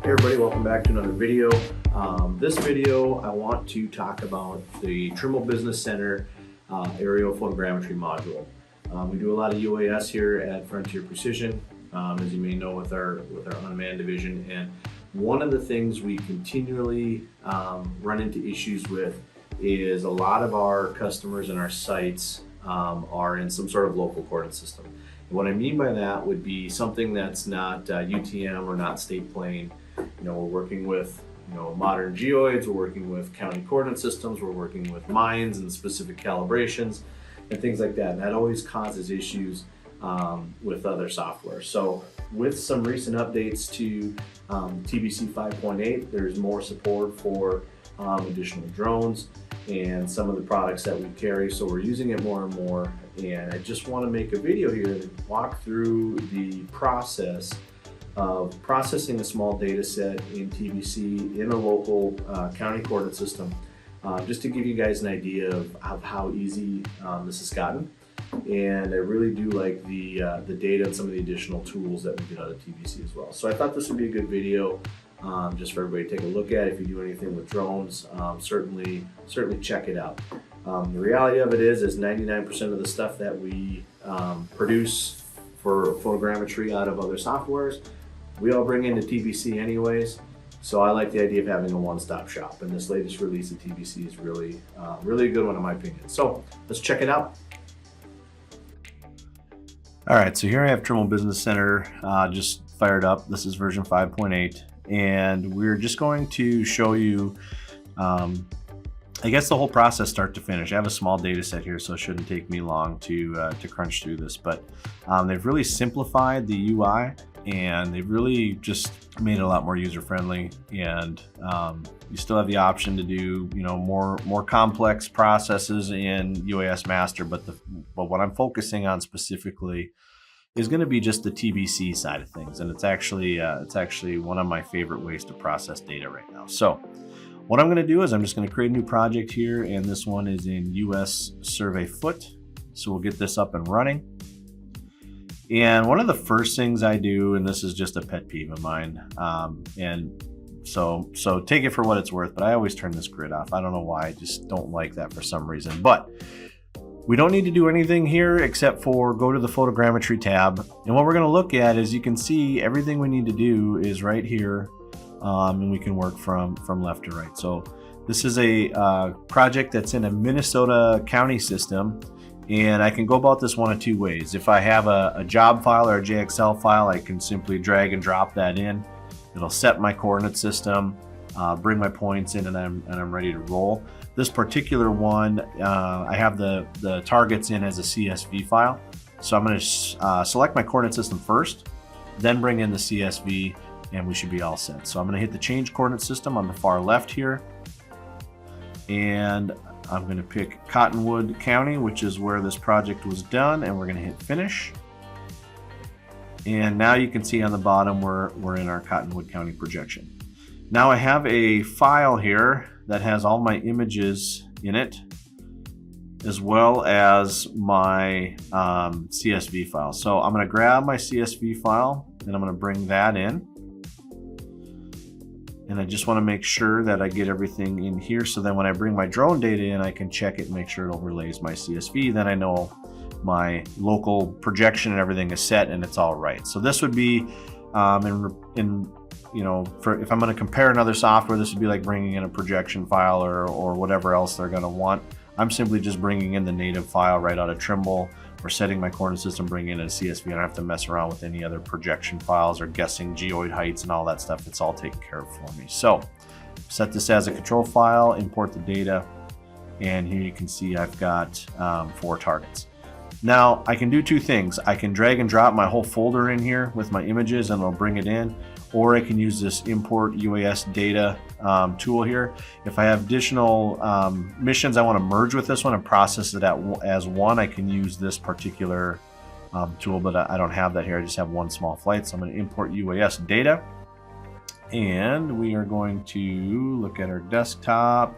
Hey everybody, welcome back to another video. This video I want to talk about the Trimble Business Center Aerial Photogrammetry Module. We do a lot of UAS here at Frontier Precision, as you may know, with our unmanned division. And one of the things we continually run into issues with is a lot of our customers and our sites are in some sort of local coordinate system. And what I mean by that would be something that's not UTM or not state plane. We're working with modern geoids, we're working with county coordinate systems, we're working with mines and specific calibrations and things like that. And that always causes issues with other software. So with some recent updates to TBC 5.80, there's more support for additional drones and some of the products that we carry. So we're using it more and more. And I just want to make a video here to walk through the process of processing a small data set in TBC in a local county coordinate system, just to give you guys an idea of how easy this has gotten. And I really do like the data and some of the additional tools that we get out of TBC as well. So I thought this would be a good video just for everybody to take a look at. If you do anything with drones, certainly check it out. The reality of it is 99% of the stuff that we produce for photogrammetry out of other softwares, we all bring into TBC anyways. So I like the idea of having a one-stop shop, and this latest release of TBC is really a good one in my opinion. So let's check it out. All right, so here I have Trimble Business Center just fired up. This is version 5.8, and we're just going to show you I guess the whole process start to finish. I have a small data set here, so it shouldn't take me long to crunch through this, but they've really simplified the UI, and they've really just made it a lot more user-friendly. And you still have the option to do more complex processes in UAS Master, but what I'm focusing on specifically is going to be just the TBC side of things, and it's actually one of my favorite ways to process data right now. So what I'm going to do is I'm just going to create a new project here, and this one is in US Survey Foot. So we'll get this up and running. And one of the first things I do, and this is just a pet peeve of mine, and so take it for what it's worth, but I always turn this grid off. I don't know why, I just don't like that for some reason. But we don't need to do anything here except for go to the photogrammetry tab. And what we're going to look at is, you can see everything we need to do is right here. And we can work from left to right. So this is a project that's in a Minnesota county system, and I can go about this one of two ways. If I have a job file or a JXL file, I can simply drag and drop that in. It'll set my coordinate system, bring my points in, and I'm ready to roll. This particular one, I have the targets in as a CSV file. So I'm going to select my coordinate system first, then bring in the CSV, and we should be all set. So I'm going to hit the change coordinate system on the far left here, and I'm going to pick Cottonwood County, which is where this project was done, and we're going to hit finish. And now you can see on the bottom we're in our Cottonwood County projection. Now I have a file here that has all my images in it, as well as my CSV file. So I'm going to grab my CSV file and I'm going to bring that in. And I just want to make sure that I get everything in here, so then when I bring my drone data in, I can check it and make sure it overlays my CSV. Then I know my local projection and everything is set and it's all right. So this would be, if I'm going to compare another software, this would be like bringing in a projection file or whatever else they're going to want. I'm simply just bringing in the native file right out of Trimble, or setting my coordinate system, bring in a CSV. I don't have to mess around with any other projection files or guessing geoid heights and all that stuff. It's all taken care of for me. So set this as a control file, import the data, and here you can see I've got 4 targets. Now I can do two things. I can drag and drop my whole folder in here with my images and it'll bring it in, or I can use this import UAS data tool here. If I have additional missions I want to merge with this one and process it as one, I can use this particular tool, but I don't have that here. I just have one small flight. So I'm going to import UAS data, and we are going to look at our desktop.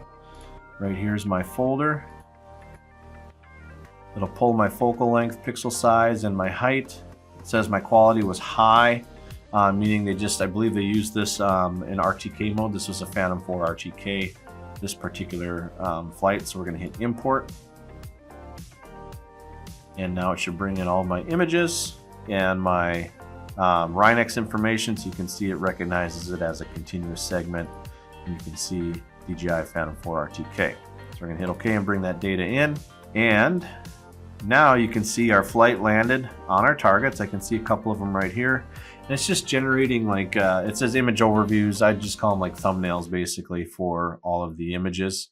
Right here's my folder. It'll pull my focal length, pixel size, and my height. It says my quality was high. meaning I believe they used this in RTK mode. This was a Phantom 4 RTK, this particular flight. So we're going to hit import. And now it should bring in all my images and my Rhinex information, so you can see it recognizes it as a continuous segment. And you can see DJI Phantom 4 RTK. So we're going to hit OK and bring that data in. And now you can see our flight landed on our targets. I can see a couple of them right here. And it's just generating like, it says image overviews. I just call them like thumbnails basically for all of the images.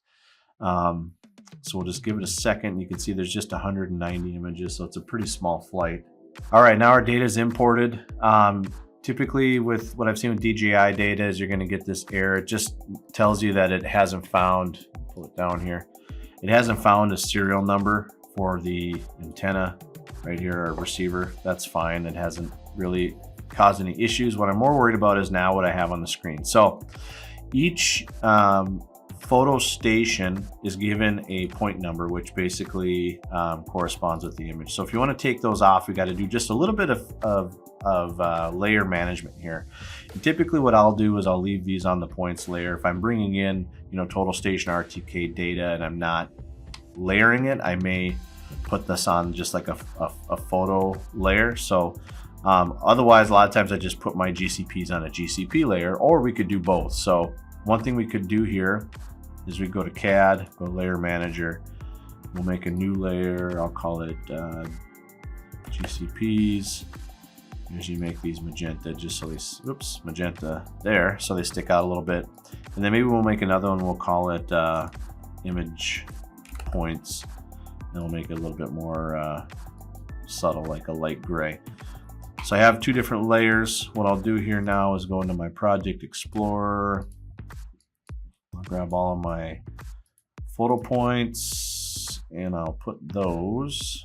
So we'll just give it a second. You can see there's just 190 images, so it's a pretty small flight. All right, now our data is imported. Typically with what I've seen with DJI data is you're gonna get this error. It just tells you that it hasn't found, pull it down here, it hasn't found a serial number for the antenna right here, or receiver. That's fine, it hasn't really caused any issues. What I'm more worried about is now what I have on the screen. So each photo station is given a point number, which basically corresponds with the image. So if you want to take those off, we got to do just a little bit of layer management here. And typically what I'll do is I'll leave these on the points layer. If I'm bringing in, you know, total station RTK data and I'm not layering it, I may put this on just like a photo layer. So otherwise, a lot of times I just put my GCPs on a GCP layer, or we could do both. So one thing we could do here is we go to CAD, go to Layer Manager. We'll make a new layer. I'll call it GCPs. Usually make these magenta just so they, oops, magenta there, so they stick out a little bit. And then maybe we'll make another one. We'll call it image points. And we'll make it a little bit more subtle, like a light gray. So I have two different layers. What I'll do here now is go into my Project Explorer. I'll grab all of my photo points and I'll put those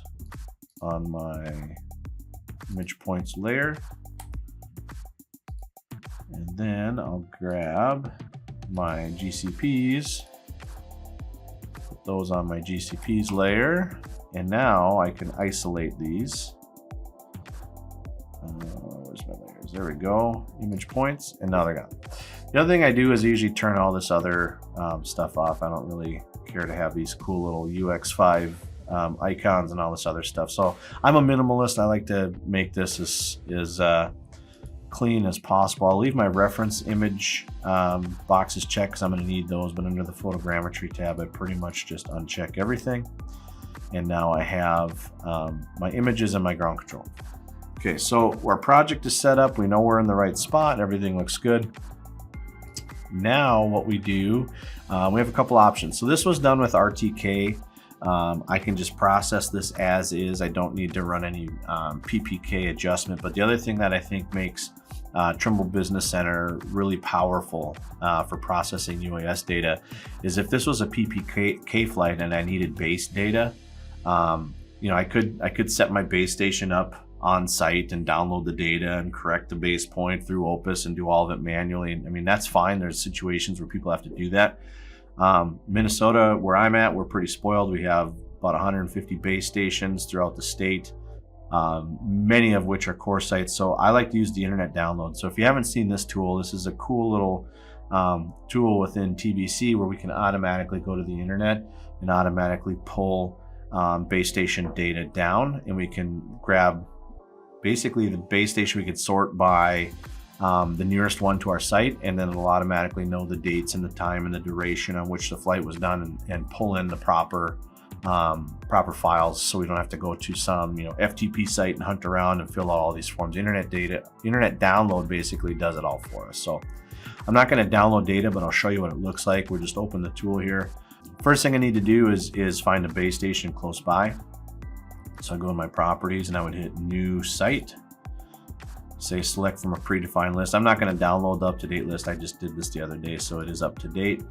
on my image points layer. And then I'll grab my GCPs, put those on my GCPs layer. And now I can isolate these. Where's my layers? There we go. Image points, and now they're gone. The other thing I do is I usually turn all this other stuff off. I don't really care to have these cool little UX5 icons and all this other stuff. So I'm a minimalist. I like to make this as clean as possible. I'll leave my reference image boxes checked because I'm going to need those, but under the photogrammetry tab, I pretty much just uncheck everything. And now I have my images and my ground control. Okay, so our project is set up. We know we're in the right spot. Everything looks good. Now what we do, we have a couple options. So this was done with RTK. I can just process this as is. I don't need to run any PPK adjustment. But the other thing that I think makes Trimble Business Center really powerful for processing UAS data is if this was a PPK flight and I needed base data, you know, I could set my base station up on site and download the data and correct the base point through Opus and do all of it manually. And I mean, that's fine. There's situations where people have to do that. Minnesota, where I'm at, we're pretty spoiled. We have about 150 base stations throughout the state, many of which are core sites. So I like to use the internet download. So if you haven't seen this tool, this is a cool little tool within TBC where we can automatically go to the internet and automatically pull base station data down, and we can grab basically the base station. We could sort by the nearest one to our site, and then it'll automatically know the dates and the time and the duration on which the flight was done, and pull in the proper files, so we don't have to go to some, you know, FTP site and hunt around and fill out all these forms. Internet download basically does it all for us. So I'm not going to download data, but I'll show you what it looks like. We'll just open the tool here. First thing I need to do is find a base station close by. So I go to my properties and I would hit new site, say select from a predefined list. I'm not going to download the up-to-date list. I just did this the other day, so it is up to date.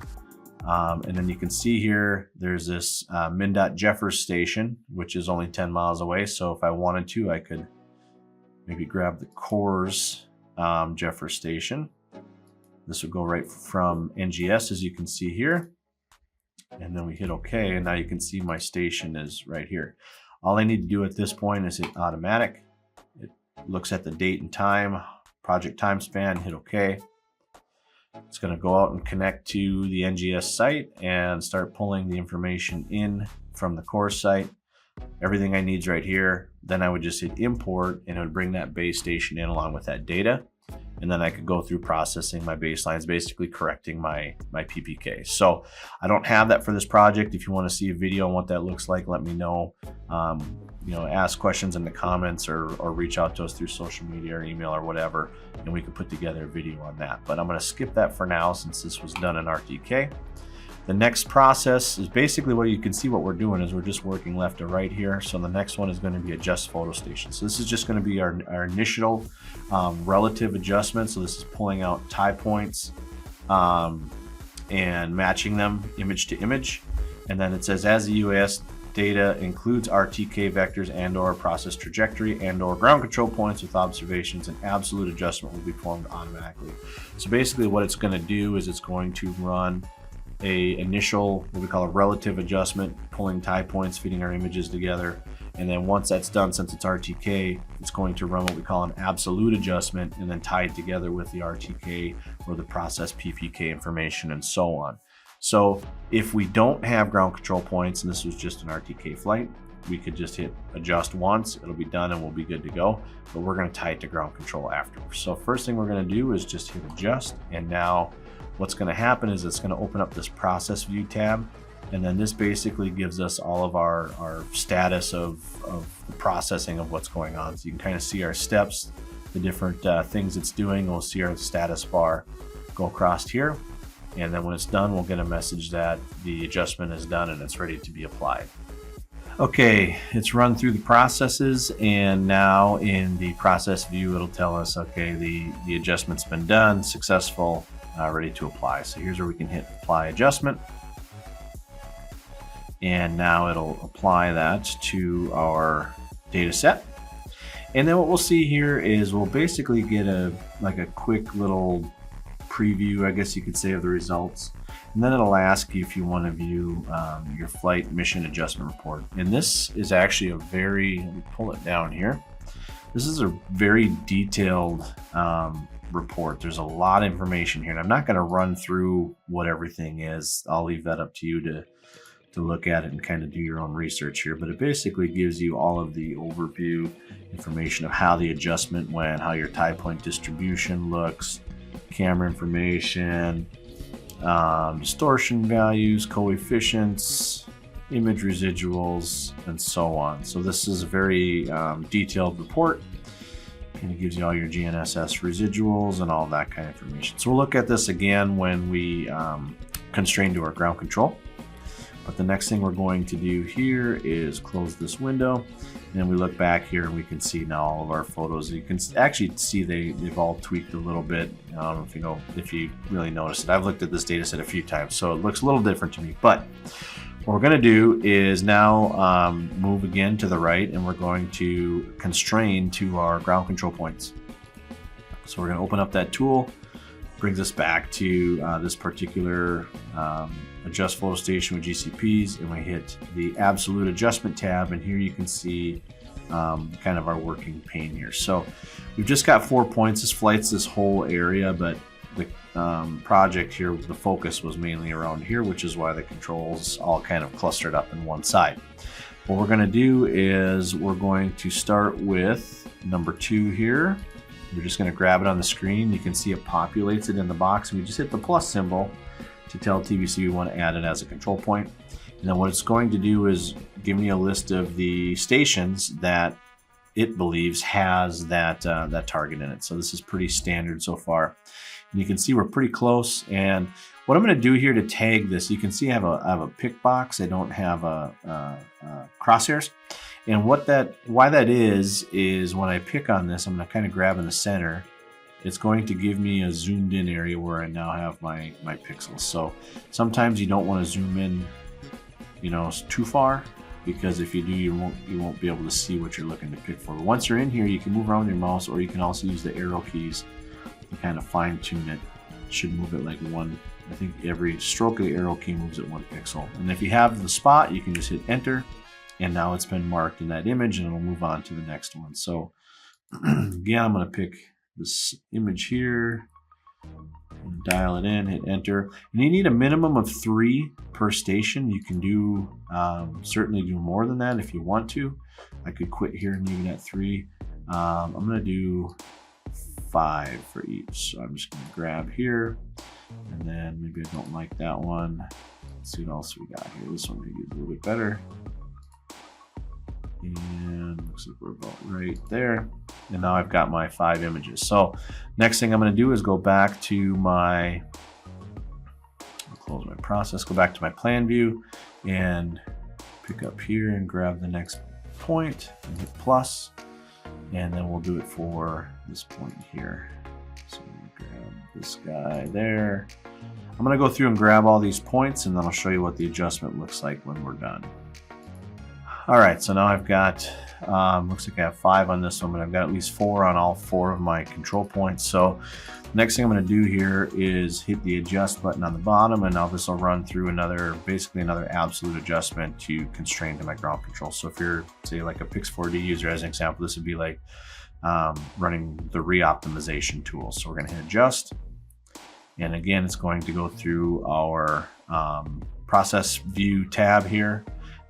And then you can see here, there's this MnDOT Jeffers station, which is only 10 miles away. So if I wanted to, I could maybe grab the Coors Jeffers station. This would go right from NGS, as you can see here. And then we hit OK, and now you can see my station is right here. All I need to do at this point is hit automatic. It looks at the date and time, project time span, hit OK. It's going to go out and connect to the NGS site and start pulling the information in from the course site. Everything I need is right here. Then I would just hit import and it would bring that base station in along with that data. And then I could go through processing my baselines, basically correcting my PPK. So I don't have that for this project. If you want to see a video on what that looks like, let me know. Ask questions in the comments or reach out to us through social media or email or whatever, and we could put together a video on that. But I'm going to skip that for now since this was done in RTK. The next process is basically what you can see what we're doing is we're just working left to right here. So the next one is going to be adjust photo station. So this is just going to be our initial relative adjustment. So this is pulling out tie points and matching them image to image. And then it says as the UAS data includes RTK vectors and or process trajectory and or ground control points with observations, an absolute adjustment will be performed automatically. So basically what it's going to do is it's going to run a initial, what we call a relative adjustment, pulling tie points, feeding our images together. And then once that's done, since it's RTK, it's going to run what we call an absolute adjustment and then tie it together with the RTK or the process PPK information and so on. So if we don't have ground control points, and this was just an RTK flight, we could just hit adjust once, it'll be done and we'll be good to go. But we're going to tie it to ground control afterwards. So first thing we're going to do is just hit adjust, and now what's going to happen is it's going to open up this process view tab, and then this basically gives us all of our status of the processing of what's going on. So you can kind of see our steps, the different things it's doing. We'll see our status bar go across here, and then when it's done, we'll get a message that the adjustment is done and it's ready to be applied. Okay, it's run through the processes, and now in the process view, it'll tell us, okay, the adjustment's been done, successful, ready to apply. So here's where we can hit apply adjustment, and now it'll apply that to our data set. And then what we'll see here is we'll basically get a quick little preview, I guess you could say, of the results. And then it'll ask you if you want to view your flight mission adjustment report. And this is actually let me pull it down here. This is a very detailed report. There's a lot of information here, and I'm not going to run through what everything is. I'll leave that up to you to look at it and kind of do your own research here. But it basically gives you all of the overview information of how the adjustment went, how your tie point distribution looks, camera information, distortion values, coefficients, image residuals, and so on. So this is a very detailed report, and it gives you all your GNSS residuals and all that kind of information. So we'll look at this again when we constrain to our ground control. But the next thing we're going to do here is close this window, and then we look back here and we can see now all of our photos. You can actually see they've all tweaked a little bit. I don't know if you really noticed it. I've looked at this data set a few times, so it looks a little different to me. But what we're going to do is now move again to the right, and we're going to constrain to our ground control points. So we're going to open up that tool, brings us back to this particular adjust photo station with GCPs, and we hit the absolute adjustment tab, and here you can see kind of our working pane here. So we've just got 4 points. This flight's this whole area, but the project here, the focus was mainly around here, which is why the controls all kind of clustered up in one side. What we're going to do is we're going to start with number 2 here. We're just going to grab it on the screen. You can see it populates it in the box, and we just hit the plus symbol to tell TBC we want to add it as a control point. And then what it's going to do is give me a list of the stations that it believes has that target in it. So this is pretty standard so far. And you can see we're pretty close. And what I'm going to do here to tag this, you can see I have a pick box. I don't have a crosshairs. And why that is when I pick on this, I'm going to kind of grab in the center. It's going to give me a zoomed in area where I now have my pixels. So sometimes you don't want to zoom in, too far, because if you do, you won't be able to see what you're looking to pick for. But once you're in here, you can move around your mouse, or you can also use the arrow keys to kind of fine tune it. It should move it like one. I think every stroke of the arrow key moves it 1 pixel. And if you have the spot, you can just hit enter, and now it's been marked in that image, and it'll move on to the next one. So again, I'm going to pick this image here, dial it in, hit enter. And you need a minimum of 3 per station. You can do certainly do more than that if you want to. I could quit here and leave it at 3. I'm going to do 5 for each. So I'm just going to grab here, and then maybe I don't like that one. Let's see what else we got here. This one maybe is a little bit better. And looks like we're about right there. And now I've got my 5 images. So next thing I'm going to do is go back to my, I'll close my process, go back to my plan view and pick up here and grab the next point and hit plus. And then we'll do it for this point here. So I'm going to grab this guy there. I'm going to go through and grab all these points, and then I'll show you what the adjustment looks like when we're done. All right, so now I've got, looks like I have 5 on this one, but I've got at least 4 on all 4 of my control points. So the next thing I'm going to do here is hit the adjust button on the bottom, and now this will run through basically another absolute adjustment to constrain to my ground control. So if you're, say, like a Pix4D user as an example, this would be like running the re-optimization tool. So we're going to hit adjust. And again, it's going to go through our process view tab here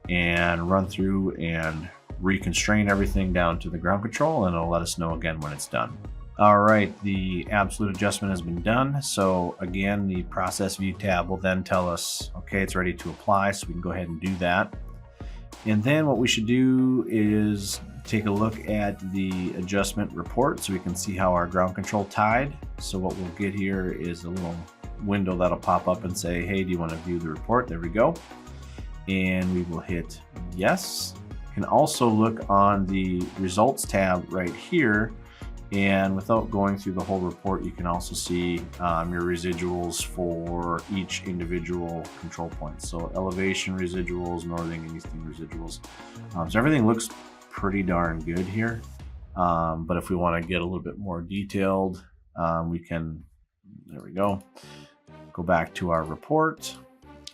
and run through and reconstrain everything down to the ground control, and it'll let us know again when it's done. All right, the absolute adjustment has been done. So again, the process view tab will then tell us, okay, it's ready to apply, so we can go ahead and do that. And then what we should do is take a look at the adjustment report so we can see how our ground control tied. So what we'll get here is a little window that'll pop up and say, hey, do you want to view the report? There we go. And we will hit yes. You can also look on the results tab right here, and without going through the whole report, you can also see your residuals for each individual control point. So elevation residuals, northing and easting residuals. So everything looks pretty darn good here. But if we want to get a little bit more detailed, we can, there we go back to our report.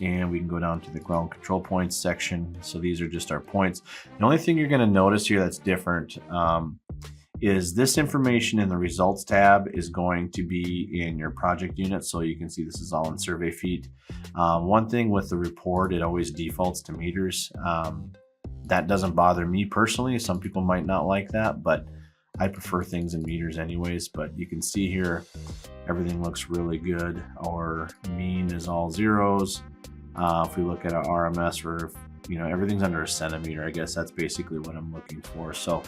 And we can go down to the ground control points section. So these are just our points. The only thing you're going to notice here that's different is this information in the results tab is going to be in your project unit. So you can see this is all in survey feet. One thing with the report, it always defaults to meters. That doesn't bother me personally. Some people might not like that, but I prefer things in meters anyways. But you can see here, everything looks really good. Our mean is all zeros. If we look at our RMS, everything's under a centimeter. I guess that's basically what I'm looking for. So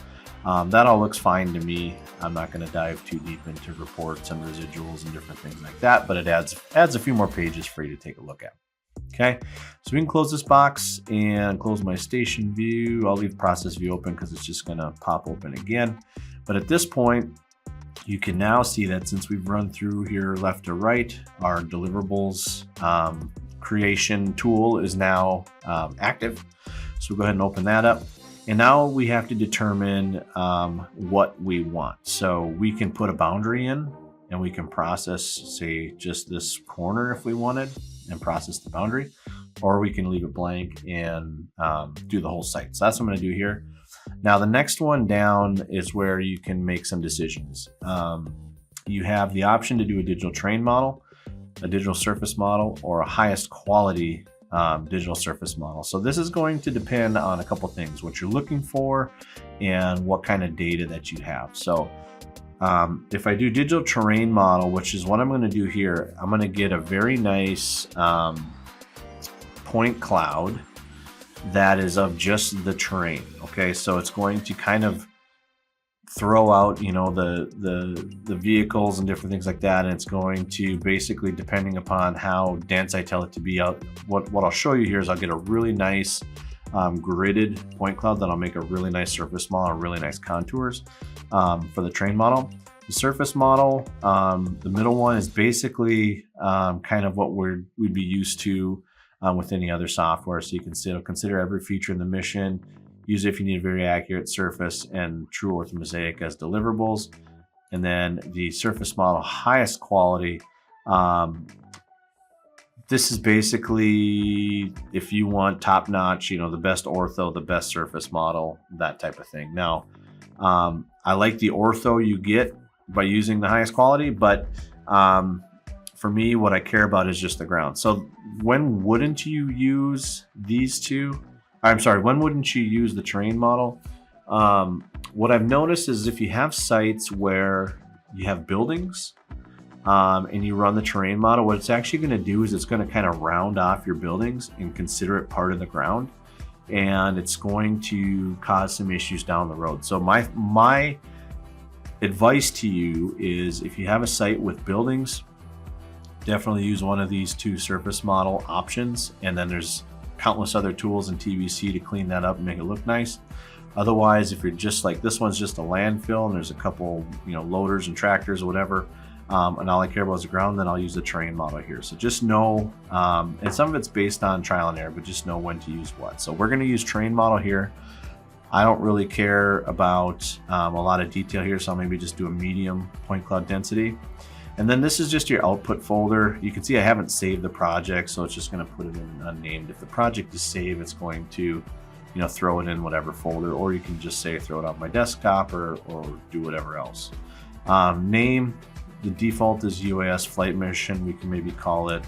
that all looks fine to me. I'm not going to dive too deep into reports and residuals and different things like that, but it adds a few more pages for you to take a look at. Okay, so we can close this box and close my station view. I'll leave process view open because it's just going to pop open again. But at this point, you can now see that since we've run through here left to right, our deliverables creation tool is now active. So we'll go ahead and open that up. And now we have to determine what we want. So we can put a boundary in and we can process, say, just this corner if we wanted and process the boundary, or we can leave it blank and do the whole site. So that's what I'm going to do here. Now the next one down is where you can make some decisions. You have the option to do a digital terrain model, a digital surface model, or a highest quality digital surface model. So this is going to depend on a couple things, what you're looking for and what kind of data that you have. So if I do digital terrain model, which is what I'm going to do here, I'm going to get a very nice point cloud that is of just the terrain. Okay, so it's going to kind of throw out, the vehicles and different things like that, and it's going to basically, depending upon how dense I tell it to be, what I'll show you here is I'll get a really nice gridded point cloud that'll make a really nice surface model, really nice contours for the terrain model. The surface model, the middle one, is basically kind of what we'd be used to with any other software. So you can consider every feature in the mission, use it if you need a very accurate surface, and true orthomosaic as deliverables. And then the surface model highest quality, this is basically if you want top notch, the best ortho, the best surface model, that type of thing. Now, I like the ortho you get by using the highest quality, but for me, what I care about is just the ground. So when wouldn't you use these two? I'm sorry, when wouldn't you use the terrain model? What I've noticed is if you have sites where you have buildings and you run the terrain model, what it's actually going to do is it's going to kind of round off your buildings and consider it part of the ground, and it's going to cause some issues down the road. So my advice to you is, if you have a site with buildings, definitely use one of these two surface model options, and then there's countless other tools in TBC to clean that up and make it look nice. Otherwise, if you're just like, this one's just a landfill and there's a couple, loaders and tractors or whatever, and all I care about is the ground, then I'll use the terrain model here. So just know, and some of it's based on trial and error, but just know when to use what. So we're going to use terrain model here. I don't really care about a lot of detail here, so I'll maybe just do a medium point cloud density. And then this is just your output folder. You can see I haven't saved the project, so it's just going to put it in unnamed. If the project is saved, it's going to throw it in whatever folder, or you can just say throw it on my desktop or do whatever else. Name, the default is UAS flight mission. We can maybe call it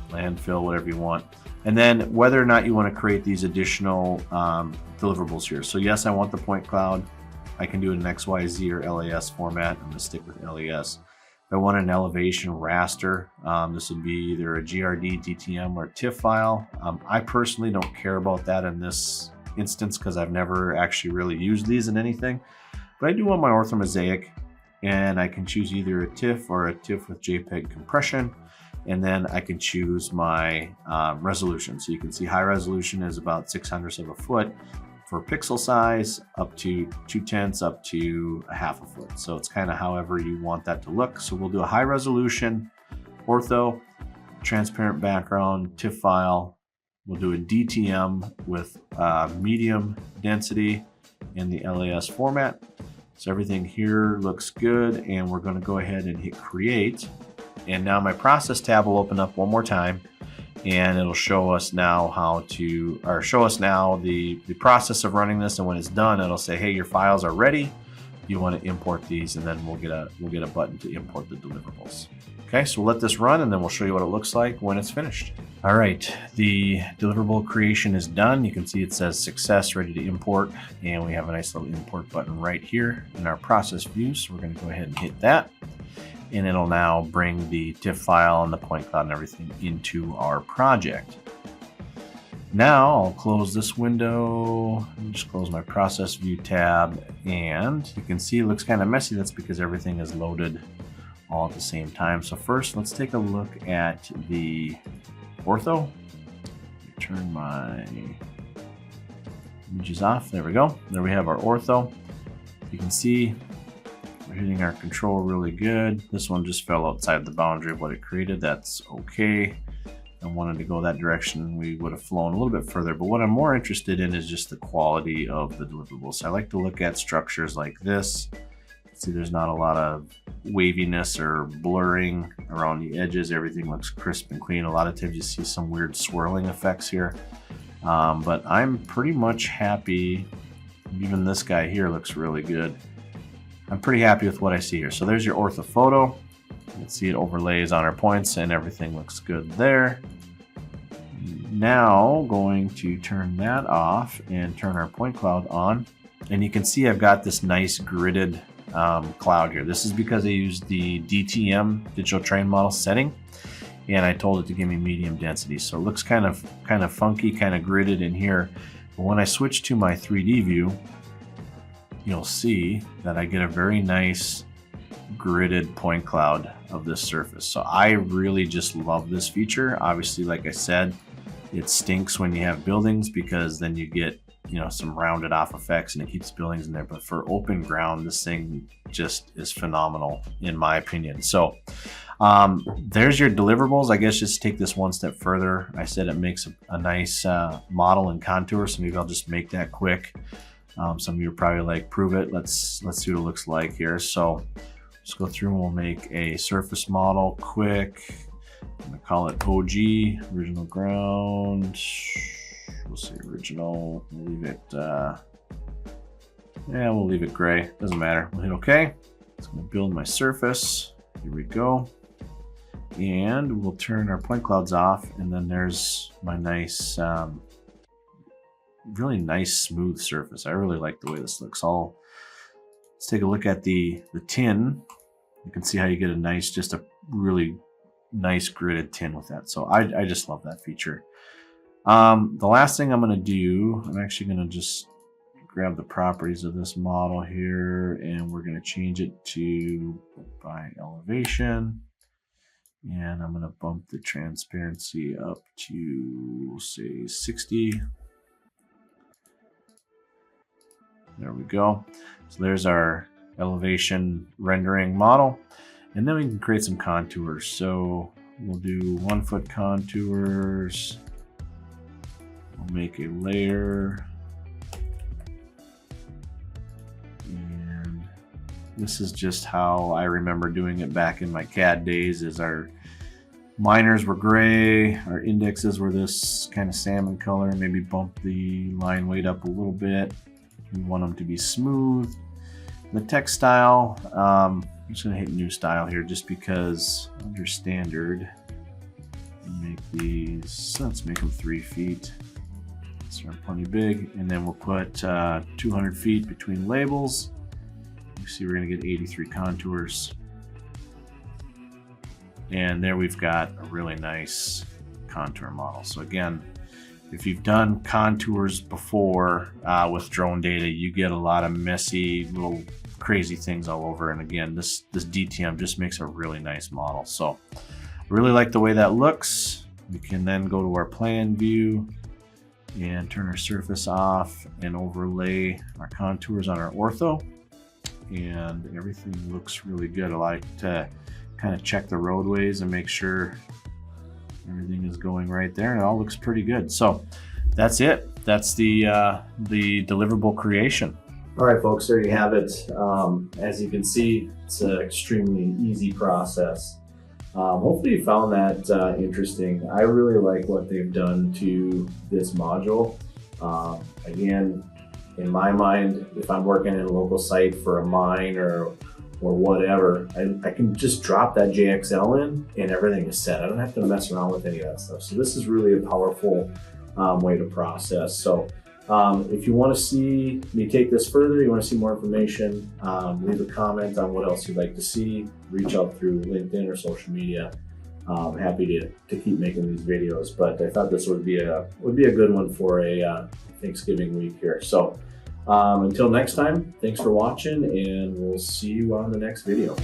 landfill, whatever you want. And then whether or not you want to create these additional deliverables here. So yes, I want the point cloud. I can do it in XYZ or LAS format. I'm going to stick with LAS. If I want an elevation raster, this would be either a GRD, DTM, or a TIFF file. I personally don't care about that in this instance because I've never actually really used these in anything. But I do want my orthomosaic, and I can choose either a TIFF or a TIFF with JPEG compression. And then I can choose my resolution. So you can see high resolution is about 6/100 of a foot for pixel size, up to 2/10 up to a 1/2 a foot. So it's kind of however you want that to look. So we'll do a high resolution ortho, transparent background, TIFF file. We'll do a DTM with medium density in the LAS format. So everything here looks good, and we're going to go ahead and hit create. And now my process tab will open up one more time, and it'll show us now the process of running this. And when it's done, it'll say, hey, your files are ready. You want to import these, and then we'll get a button to import the deliverables. Okay, so we'll let this run, and then we'll show you what it looks like when it's finished. All right, the deliverable creation is done. You can see it says success, ready to import, and we have a nice little import button right here in our process view. So we're going to go ahead and hit that, and it'll now bring the TIFF file and the point cloud and everything into our project. Now I'll close this window, just close my process view tab, and you can see it looks kind of messy. That's because everything is loaded all at the same time. So first, let's take a look at the ortho. Turn my images off. There we go. There we have our ortho. You can see we're hitting our control really good. This one just fell outside the boundary of what it created. That's okay. I wanted to go that direction, we would have flown a little bit further. But what I'm more interested in is just the quality of the deliverables. So I like to look at structures like this. See, there's not a lot of waviness or blurring around the edges. Everything looks crisp and clean. A lot of times you see some weird swirling effects here. But I'm pretty much happy. Even this guy here looks really good. I'm pretty happy with what I see here. So there's your ortho photo. You can see it overlays on our points and everything looks good there. Now going to turn that off and turn our point cloud on. And you can see I've got this nice gridded cloud here. This is because I used the DTM digital terrain model setting, and I told it to give me medium density. So it looks kind of funky, kind of gridded in here. But when I switch to my 3D view, you'll see that I get a very nice gridded point cloud of this surface. So I really just love this feature. Obviously, like I said, it stinks when you have buildings because then you get some rounded off effects and it keeps buildings in there. But for open ground, this thing just is phenomenal in my opinion. So there's your deliverables. I guess just take this one step further. I said it makes a nice model and contour, so maybe I'll just make that quick. Some of you are probably like, prove it. Let's see what it looks like here. So let's go through and we'll make a surface model quick. I'm gonna call it OG, original ground. We'll say original. We'll leave it, we'll leave it gray. Doesn't matter. We'll hit OK. So I'm going to build my surface. Here we go. And we'll turn our point clouds off, and then there's my nice, really nice smooth surface. I really like the way this looks. Let's take a look at the tin. You can see how you get a nice, just a really nice gridded tin with that. So I just love that feature. The last thing I'm going to do, I'm actually going to just grab the properties of this model here, and we're going to change it to by elevation. And I'm going to bump the transparency up to, say, 60. There we go. So there's our elevation rendering model. And then we can create some contours. So we'll do 1 foot contours. We'll make a layer. And this is just how I remember doing it back in my CAD days, is our minors were gray, our indexes were this kind of salmon color, maybe bump the line weight up a little bit. We want them to be smooth. The text style, I'm just going to hit new style here just because under standard, make these, let's make them 3 feet. So they're plenty big. And then we'll put 200 feet between labels. You see we're going to get 83 contours. And there we've got a really nice contour model. So again, if you've done contours before with drone data, you get a lot of messy little crazy things all over. And again, this DTM just makes a really nice model. So I really like the way that looks. We can then go to our plan view and turn our surface off and overlay our contours on our ortho. And everything looks really good. I like to kind of check the roadways and make sure everything is going right there, and it all looks pretty good. So that's it. That's the deliverable creation. All right, folks, there you have it. As you can see, it's an extremely easy process. Hopefully you found that interesting. I really like what they've done to this module. Again, in my mind, if I'm working in a local site for a mine or whatever, I can just drop that JXL in and everything is set. I don't have to mess around with any of that stuff. So this is really a powerful way to process. So if you want to see me take this further, you want to see more information, leave a comment on what else you'd like to see, reach out through LinkedIn or social media. I'm happy to keep making these videos, but I thought this would be a good one for a Thanksgiving week here. So until next time, thanks for watching, and we'll see you on the next video.